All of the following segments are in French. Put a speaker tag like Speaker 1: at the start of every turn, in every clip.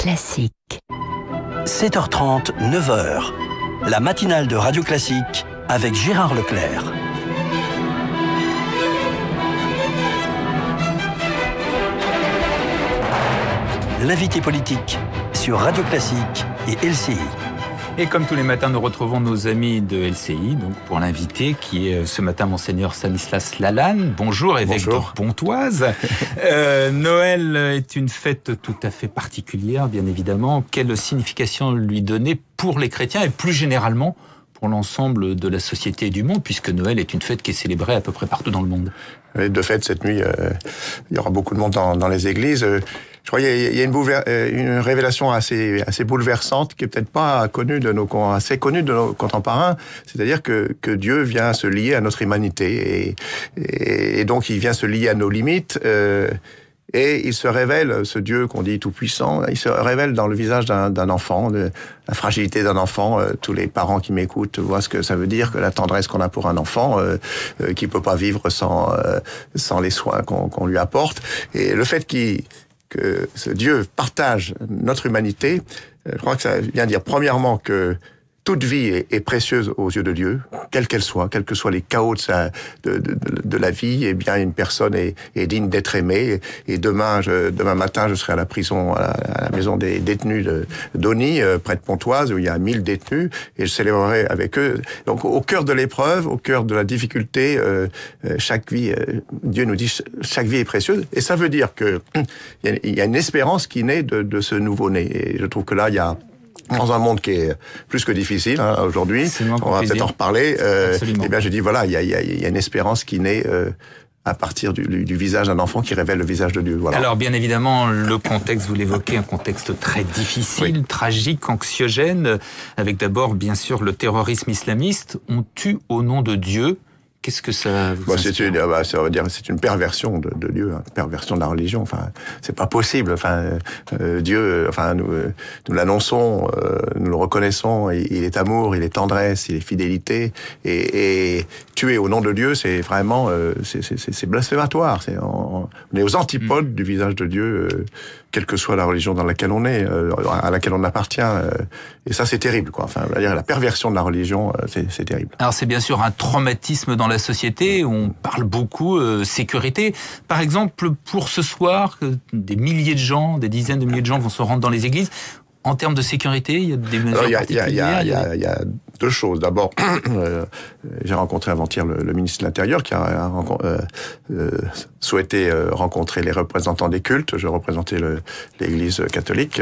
Speaker 1: Classique.
Speaker 2: 7h30, 9h. La matinale de Radio Classique avec Gérard Leclerc. L'invité politique sur Radio Classique et LCI.
Speaker 3: Et comme tous les matins, nous retrouvons nos amis de LCI, donc pour l'invité qui est ce matin Monseigneur Stanislas Lalanne. Bonjour, évêque de Pontoise. Noël est une fête tout à fait particulière, bien évidemment. Quelle signification lui donner pour les chrétiens et plus généralement pour l'ensemble de la société et du monde, puisque Noël est une fête qui est célébrée à peu près partout dans le monde.
Speaker 4: De fait, cette nuit, il y aura beaucoup de monde dans les églises. Je crois qu'il y a une révélation assez bouleversante qui est peut-être pas assez connue de nos contemporains. C'est-à-dire que Dieu vient se lier à notre humanité et donc il vient se lier à nos limites. Et il se révèle, ce Dieu qu'on dit tout-puissant, il se révèle dans le visage d'un enfant, la fragilité d'un enfant. Tous les parents qui m'écoutent voient ce que ça veut dire, que la tendresse qu'on a pour un enfant, qui peut pas vivre sans les soins qu'on lui apporte. Et le fait que ce Dieu partage notre humanité, je crois que ça vient dire premièrement que toute vie est précieuse aux yeux de Dieu, quelle qu'elle soit, quels que soient les chaos de la vie, eh bien une personne est digne d'être aimée. Et demain matin, je serai à la prison, à la maison des détenus d'Ony, près de Pontoise, où il y a 1000 détenus, et je célébrerai avec eux. Donc au cœur de l'épreuve, au cœur de la difficulté, chaque vie, Dieu nous dit, chaque vie est précieuse. Et ça veut dire que il y a une espérance qui naît de ce nouveau-né. Et je trouve que là, il y a dans un monde qui est plus que difficile aujourd'hui, on va peut-être en reparler. Eh bien, je dis voilà, il y a une espérance qui naît à partir du visage d'un enfant qui révèle le visage de Dieu. Voilà.
Speaker 3: Alors, bien évidemment, le contexte, vous l'évoquez, un contexte très difficile, oui, tragique, anxiogène, avec d'abord, bien sûr, le terrorisme islamiste. On tue au nom de Dieu. Qu'est-ce que ça vous inspire ?
Speaker 4: Ça veut dire c'est une perversion de Dieu, une perversion de la religion. Enfin, c'est pas possible. Enfin, Dieu, nous l'annonçons, nous le reconnaissons. Il est amour, il est tendresse, il est fidélité. Et tuer au nom de Dieu, c'est vraiment, c'est blasphématoire. On est aux antipodes du visage de Dieu, quelle que soit la religion dans laquelle on est, à laquelle on appartient. Et ça, c'est terrible, quoi. Enfin, la perversion de la religion, c'est terrible.
Speaker 3: Alors, c'est bien sûr un traumatisme dans la société. On parle beaucoup sécurité. Par exemple, pour ce soir, des milliers de gens, des dizaines de milliers de gens vont se rendre dans les églises. En termes de sécurité, il y a des mesures particulières.
Speaker 4: Il y a deux choses. D'abord, j'ai rencontré avant-hier le ministre de l'Intérieur qui a souhaité rencontrer les représentants des cultes. Je représentais l'Église catholique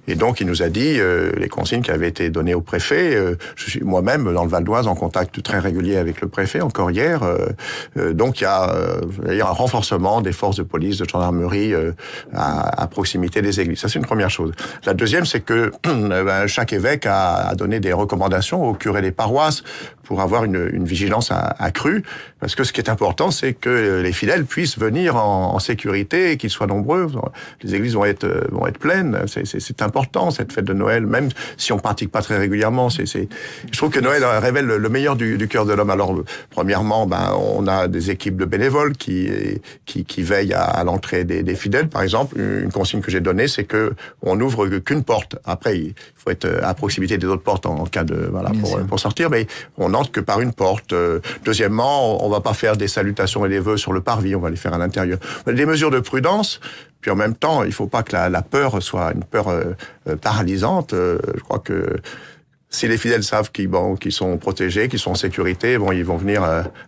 Speaker 4: et donc il nous a dit les consignes qui avaient été données au préfet. Je suis moi-même dans le Val d'Oise en contact très régulier avec le préfet, encore hier. Donc il y a un renforcement des forces de police, de gendarmerie à proximité des églises. Ça, c'est une première chose. La deuxième, c'est que chaque évêque a donné des recommandations aux curés des paroisses pour avoir une vigilance accrue, parce que ce qui est important, c'est que les fidèles puissent venir en sécurité et qu'ils soient nombreux. Les églises vont être pleines. C'est important, cette fête de Noël, même si on pratique pas très régulièrement. Je trouve que Noël révèle le meilleur du cœur de l'homme. Alors, premièrement, on a des équipes de bénévoles qui veillent à l'entrée des fidèles. Par exemple, une consigne que j'ai donnée, c'est que on n'ouvre qu'une porte. Après, il faut être à proximité des autres portes en cas de pour sortir, mais on n'entre que par une porte. Deuxièmement, on va pas faire des salutations et des vœux sur le parvis, on va les faire à l'intérieur. Des mesures de prudence, puis en même temps, il faut pas que la peur soit une peur paralysante. Je crois que si les fidèles savent qu'ils sont protégés, qu'ils sont en sécurité, ils vont venir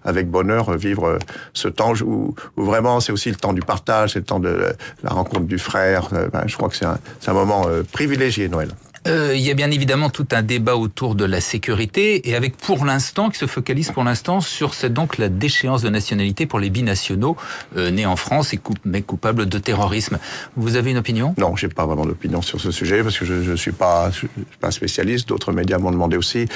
Speaker 4: avec bonheur vivre ce temps où vraiment c'est aussi le temps du partage, c'est le temps de la rencontre du frère. Je crois que c'est un moment privilégié, Noël.
Speaker 3: Il y a bien évidemment tout un débat autour de la sécurité et avec pour l'instant, qui se focalise pour l'instant sur donc la déchéance de nationalité pour les binationaux nés en France et mais coupables de terrorisme. Vous avez une opinion ?
Speaker 4: Non, j'ai pas vraiment d'opinion sur ce sujet parce que je suis pas spécialiste. D'autres médias m'ont demandé aussi.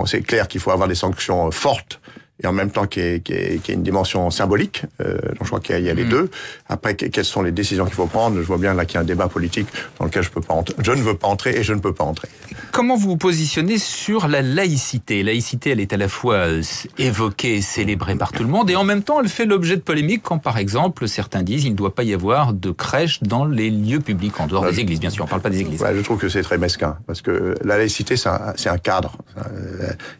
Speaker 4: C'est clair qu'il faut avoir des sanctions fortes et en même temps qui est une dimension symbolique. Donc je crois qu'il y a les deux. Après, quelles sont les décisions qu'il faut prendre? Je vois bien là qu'il y a un débat politique dans lequel je ne veux pas entrer et je ne peux pas entrer.
Speaker 3: Comment vous vous positionnez sur la laïcité? Laïcité, elle est à la fois évoquée et célébrée par tout le monde, et en même temps, elle fait l'objet de polémiques quand, par exemple, certains disent qu'il ne doit pas y avoir de crèche dans les lieux publics, en dehors des églises, bien sûr, on ne parle pas des églises.
Speaker 4: Ouais, je trouve que c'est très mesquin, parce que la laïcité, c'est un cadre.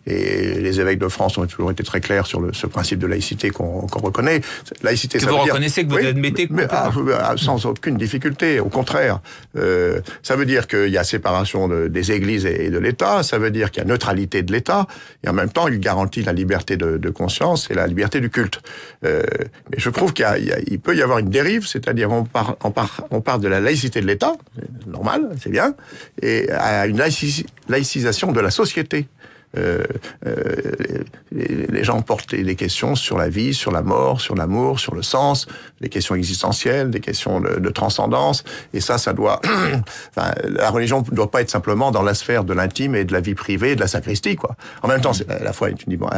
Speaker 4: Et les évêques de France ont toujours été très clairs sur ce principe de laïcité qu'on reconnaît. Laïcité,
Speaker 3: que
Speaker 4: ça
Speaker 3: vous
Speaker 4: veut
Speaker 3: reconnaissez,
Speaker 4: dire,
Speaker 3: que vous admettez
Speaker 4: sans aucune difficulté, au contraire. Ça veut dire qu'il y a séparation des églises et de l'État, ça veut dire qu'il y a neutralité de l'État, et en même temps, il garantit la liberté de conscience et la liberté du culte. Mais je trouve qu'il peut y avoir une dérive, c'est-à-dire on part de la laïcité de l'État, c'est normal, c'est bien, et à une laïcisation de la société. Les gens portent des questions sur la vie, sur la mort, sur l'amour, sur le sens, des questions existentielles, des questions de transcendance, et ça doit... enfin, la religion ne doit pas être simplement dans la sphère de l'intime et de la vie privée et de la sacristie, quoi. En même temps, la foi, tu dis, bon,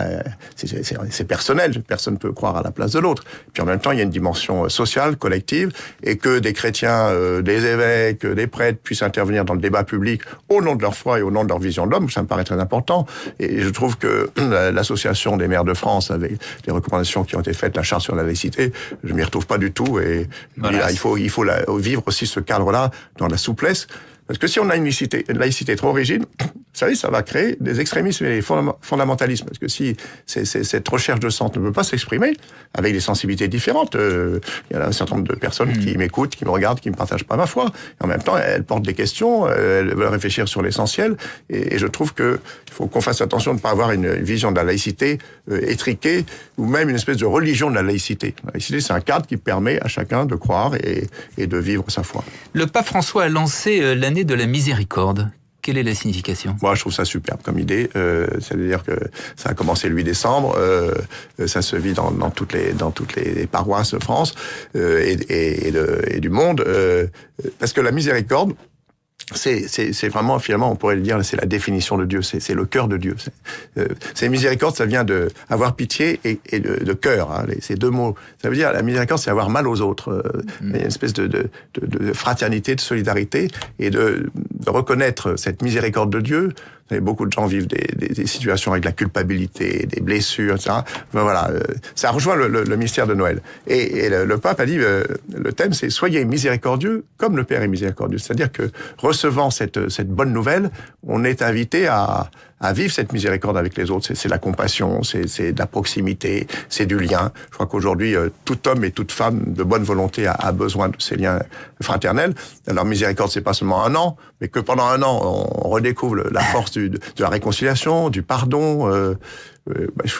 Speaker 4: c'est personnel, personne ne peut croire à la place de l'autre. Puis en même temps, il y a une dimension sociale, collective, et que des chrétiens, des évêques, des prêtres puissent intervenir dans le débat public au nom de leur foi et au nom de leur vision de l'homme, ça me paraît très important. Et je trouve que l'association des maires de France, avec les recommandations qui ont été faites, la charte sur la laïcité, je m'y retrouve pas du tout. Et voilà, il faut vivre aussi ce cadre-là dans la souplesse. Parce que si on a une laïcité trop rigide, vous savez, ça va créer des extrémismes et des fondamentalismes. Parce que si cette recherche de sens ne peut pas s'exprimer avec des sensibilités différentes, il y a un certain nombre de personnes qui m'écoutent, qui me regardent, qui ne partagent pas ma foi. Et en même temps, elles portent des questions, elles veulent réfléchir sur l'essentiel. Et je trouve qu'il faut qu'on fasse attention de ne pas avoir une vision de la laïcité étriquée, ou même une espèce de religion de la laïcité. La laïcité, c'est un cadre qui permet à chacun de croire et de vivre sa foi.
Speaker 3: Le pape François a lancé l'année de la miséricorde. Quelle est la signification?
Speaker 4: Moi, je trouve ça superbe comme idée. C'est-à-dire que ça a commencé le 8 décembre. Ça se vit dans toutes les paroisses de France et du monde. Parce que la miséricorde, c'est vraiment, finalement, on pourrait le dire, c'est la définition de Dieu, c'est le cœur de Dieu. C'est miséricorde, ça vient de avoir pitié et de cœur, hein, ces deux mots. Ça veut dire, la miséricorde, c'est avoir mal aux autres. Une espèce de fraternité, de solidarité, et de reconnaître cette miséricorde de Dieu. Beaucoup de gens vivent des situations avec la culpabilité, des blessures, etc. Ben voilà, ça rejoint le mystère de Noël. Et le pape a dit, le thème, c'est « Soyez miséricordieux comme le Père est miséricordieux ». C'est-à-dire que, recevant cette bonne nouvelle, on est invité à vivre cette miséricorde avec les autres. C'est la compassion, c'est de la proximité, c'est du lien. Je crois qu'aujourd'hui, tout homme et toute femme de bonne volonté a besoin de ces liens fraternels. Alors, miséricorde, c'est pas seulement un an, mais que pendant un an, on redécouvre la force de la réconciliation, du pardon.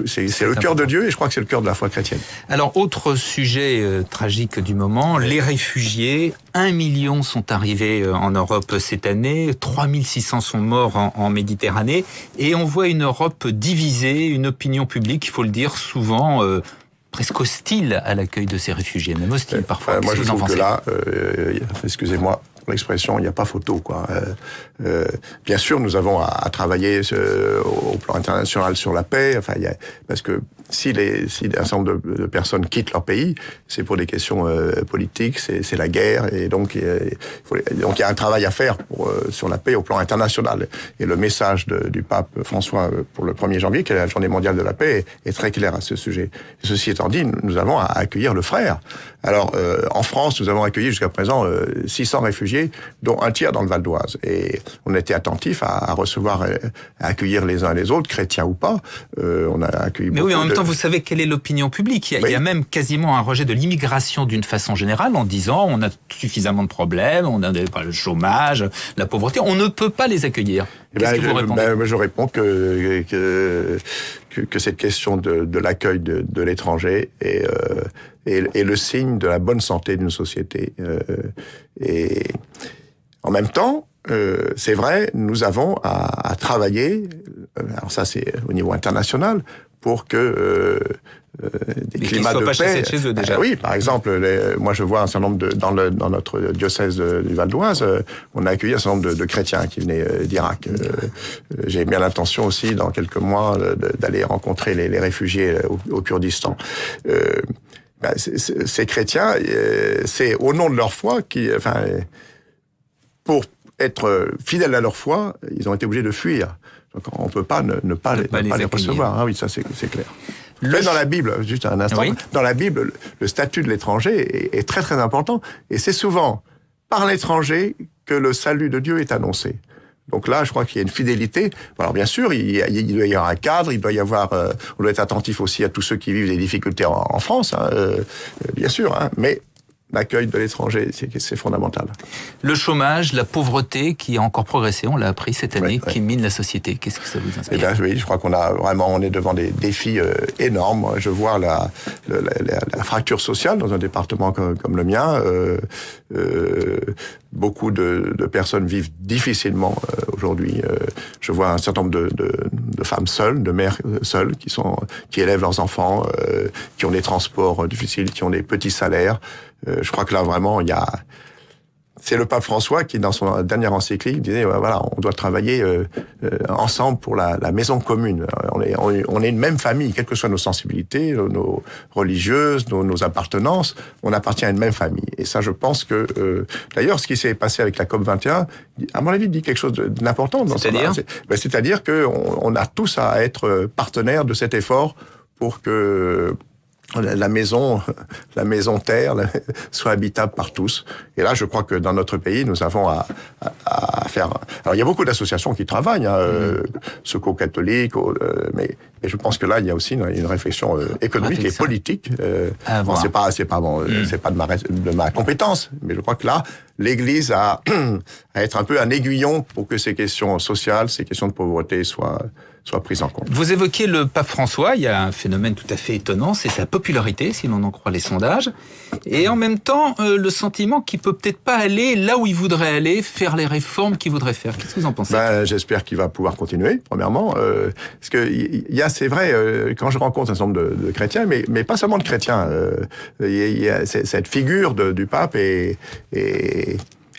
Speaker 4: C'est le cœur de Dieu, et je crois que c'est le cœur de la foi chrétienne.
Speaker 3: Alors, autre sujet tragique du moment, les réfugiés. 1 million sont arrivés en Europe cette année, 3600 sont morts en Méditerranée, et on voit une Europe divisée, une opinion publique, il faut le dire, souvent presque hostile à l'accueil de ces réfugiés, même hostile parfois.
Speaker 4: Moi, je trouve que là, excusez-moi, l'expression, il n'y a pas photo, quoi. Bien sûr, nous avons à travailler au plan international sur la paix, parce que si un certain nombre de personnes quittent leur pays, c'est pour des questions politiques, c'est la guerre, et donc il y a un travail à faire sur la paix au plan international. Et le message du pape François pour le 1er janvier, qui est la journée mondiale de la paix, est très clair à ce sujet. Et ceci étant dit, nous avons à accueillir le frère. Alors, en France, nous avons accueilli jusqu'à présent 600 réfugiés, dont un tiers dans le Val d'Oise. Et on a été attentifs à recevoir, à accueillir les uns les autres, chrétiens ou pas. On a accueilli
Speaker 3: beaucoup. Mais oui, en même temps, vous savez quelle est l'opinion publique. Il y a même quasiment un rejet de l'immigration d'une façon générale, en disant on a suffisamment de problèmes, on a le chômage, la pauvreté, on ne peut pas les accueillir. Qu'est-ce que vous répondez ?
Speaker 4: Je réponds que cette question de l'accueil de l'étranger est le signe de la bonne santé d'une société. Et en même temps, c'est vrai, nous avons à travailler, alors ça c'est au niveau international, pour que
Speaker 3: des climats de paix. Chez eux, déjà.
Speaker 4: Oui, par exemple, moi je vois un certain nombre dans notre diocèse du Val d'Oise, on a accueilli un certain nombre de chrétiens qui venaient d'Irak. J'ai bien l'intention aussi, dans quelques mois, d'aller rencontrer les réfugiés au Kurdistan. Ces chrétiens, c'est au nom de leur foi pour être fidèles à leur foi, ils ont été obligés de fuir. Donc on ne peut pas ne pas les recevoir. Ah oui, ça c'est clair. Mais dans la Bible, juste un instant, dans la Bible, le statut de l'étranger est très très important. Et c'est souvent par l'étranger que le salut de Dieu est annoncé. Donc là, je crois qu'il y a une fidélité. Alors bien sûr, il doit y avoir un cadre, il doit y avoir, on doit être attentif aussi à tous ceux qui vivent des difficultés en France, bien sûr, mais l'accueil de l'étranger, c'est fondamental.
Speaker 3: Le chômage, la pauvreté qui a encore progressé, on l'a appris cette année, qui mine la société. Qu'est-ce que ça vous inspire ?
Speaker 4: Oui, je crois on est devant des défis énormes. Je vois la fracture sociale dans un département comme le mien. Beaucoup de personnes vivent difficilement aujourd'hui. Je vois un certain nombre de femmes seules, de mères seules, qui élèvent leurs enfants, qui ont des transports difficiles, qui ont des petits salaires. Je crois que là, vraiment, c'est le pape François qui, dans son dernière encyclique, disait voilà, on doit travailler ensemble pour la maison commune. On est une même famille, quelles que soient nos sensibilités, nos religieuses, nos appartenances, on appartient à une même famille. Et ça, je pense que d'ailleurs, ce qui s'est passé avec la COP 21, à mon avis, dit quelque chose d'important. C'est-à-dire que on a tous à être partenaires de cet effort pour que la maison terre soit habitable par tous. Et là, je crois que dans notre pays, nous avons à faire. Alors, il y a beaucoup d'associations qui travaillent, Secours catholique, mais je pense que là, il y a aussi une réflexion économique et politique. C'est pas de ma compétence, mais je crois que là, l'Église a à être un peu un aiguillon pour que ces questions sociales, ces questions de pauvreté soient prises en compte.
Speaker 3: Vous évoquez le pape François, il y a un phénomène tout à fait étonnant, c'est sa popularité, si l'on en croit les sondages, et en même temps, le sentiment qu'il peut peut-être pas aller là où il voudrait aller, faire les réformes qu'il voudrait faire. Qu'est-ce que vous en pensez ?
Speaker 4: J'espère qu'il va pouvoir continuer, premièrement, parce que c'est vrai, quand je rencontre un certain nombre de chrétiens, mais pas seulement de chrétiens, il y a cette figure du pape est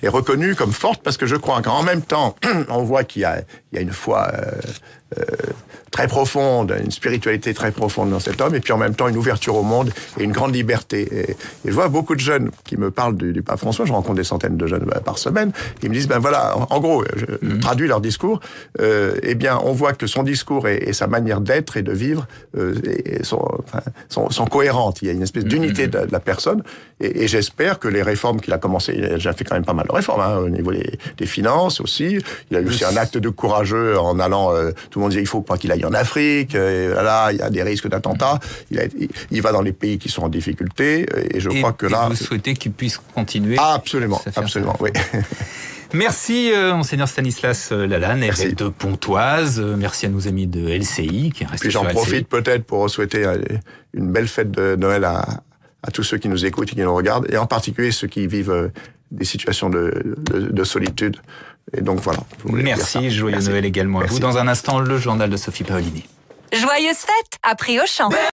Speaker 4: reconnue comme forte, parce que je crois qu'en même temps, on voit qu'il y a une foi très profonde, une spiritualité très profonde dans cet homme, et puis en même temps une ouverture au monde et une grande liberté. Et je vois beaucoup de jeunes qui me parlent du pape François, je rencontre des centaines de jeunes par semaine, ils me disent, en gros, je traduis leur discours, on voit que son discours et sa manière d'être et de vivre sont cohérentes. Il y a une espèce d'unité de la personne, et j'espère que les réformes qu'il a commencé, il a déjà fait quand même pas mal de réformes, au niveau des finances aussi, il a eu aussi un acte de courageux en allant, tout le monde disait, il faut pas qu'il aille en Afrique, là, il y a des risques d'attentats, il va dans les pays qui sont en difficulté, et je crois que là...
Speaker 3: vous souhaitez qu'il puisse continuer?
Speaker 4: Absolument, oui.
Speaker 3: Merci, Monseigneur Stanislas Lalanne, évêque de Pontoise. Merci à nos amis de LCI qui restent sur LCI.
Speaker 4: Puis j'en profite peut-être pour souhaiter une belle fête de Noël à tous ceux qui nous écoutent et qui nous regardent, et en particulier ceux qui vivent des situations de solitude. Et donc voilà.
Speaker 3: Merci, joyeux Noël également à vous. Dans un instant, le journal de Sophie Paolini.
Speaker 1: Joyeuses fêtes à prix Auchan.